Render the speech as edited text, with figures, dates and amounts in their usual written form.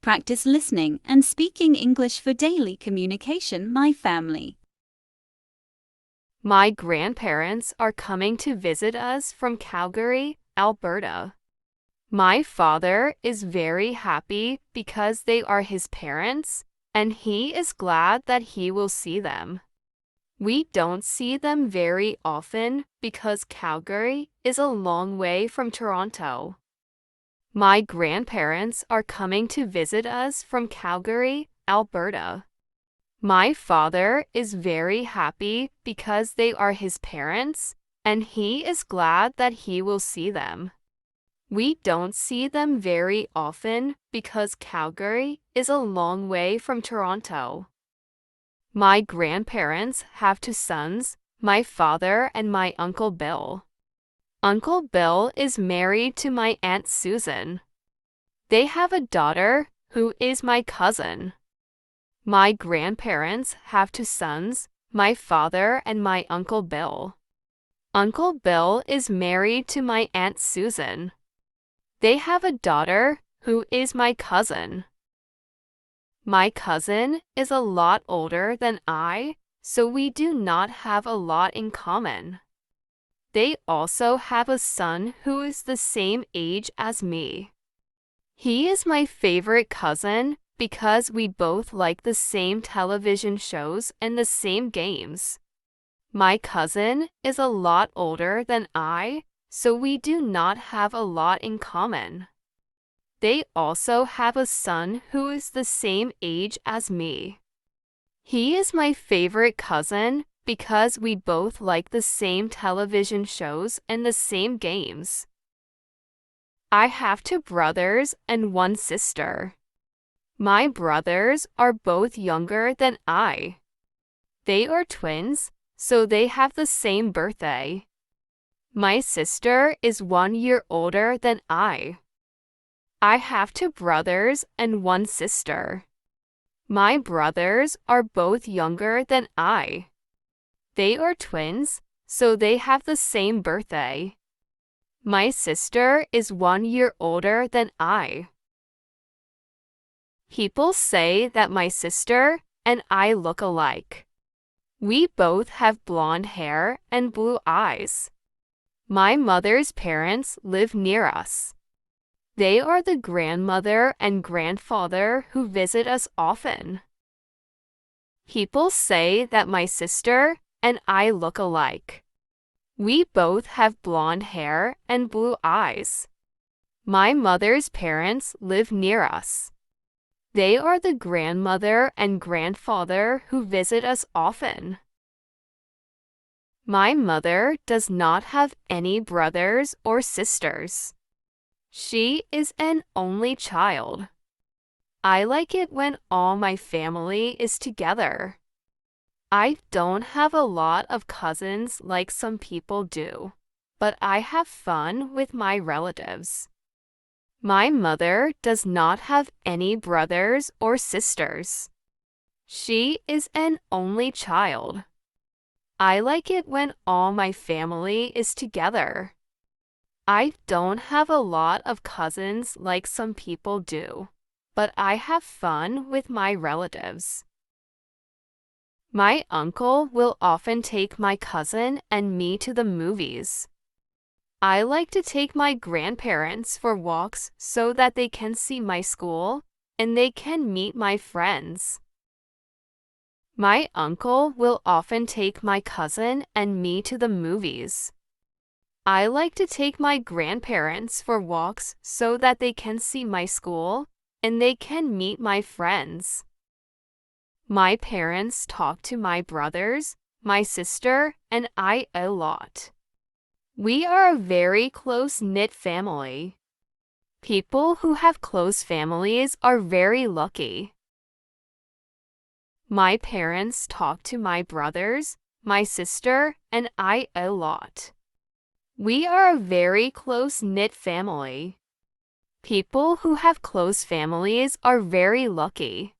Practice listening and speaking English for daily communication. My family. My grandparents are coming to visit us from Calgary, Alberta. My father is very happy because they are his parents, and he is glad that he will see them. We don't see them very often because Calgary is a long way from Toronto. My grandparents are coming to visit us from Calgary, Alberta. My father is very happy because they are his parents, and he is glad that he will see them. We don't see them very often because Calgary is a long way from Toronto. My grandparents have two sons, my father and my Uncle Bill. Uncle Bill is married to my Aunt Susan. They have a daughter who is my cousin. My grandparents have two sons, my father and my Uncle Bill. Uncle Bill is married to my Aunt Susan. They have a daughter who is my cousin. My cousin is a lot older than I, so we do not have a lot in common. They also have a son who is the same age as me. He is my favorite cousin because we both like the same television shows and the same games. My cousin is a lot older than I, so we do not have a lot in common. They also have a son who is the same age as me. He is my favorite cousin because we both like the same television shows and the same games. I have two brothers and one sister. My brothers are both younger than I. They are twins, so they have the same birthday. My sister is 1 year older than I. I have two brothers and one sister. My brothers are both younger than I. They are twins, so they have the same birthday. My sister is 1 year older than I. People say that my sister and I look alike. We both have blonde hair and blue eyes. My mother's parents live near us. They are the grandmother and grandfather who visit us often. People say that my sister and I look alike. We both have blonde hair and blue eyes. My mother's parents live near us. They are the grandmother and grandfather who visit us often. My mother does not have any brothers or sisters. She is an only child. I like it when all my family is together. I don't have a lot of cousins like some people do, but I have fun with my relatives. My mother does not have any brothers or sisters. She is an only child. I like it when all my family is together. I don't have a lot of cousins like some people do, but I have fun with my relatives. My uncle will often take my cousin and me to the movies. I like to take my grandparents for walks so that they can see my school and they can meet my friends. My uncle will often take my cousin and me to the movies. I like to take my grandparents for walks so that they can see my school and they can meet my friends. My parents talk to my brothers, my sister, and I a lot. We are a very close-knit family. People who have close families are very lucky. My parents talk to my brothers, my sister, and I a lot. We are a very close-knit family. People who have close families are very lucky.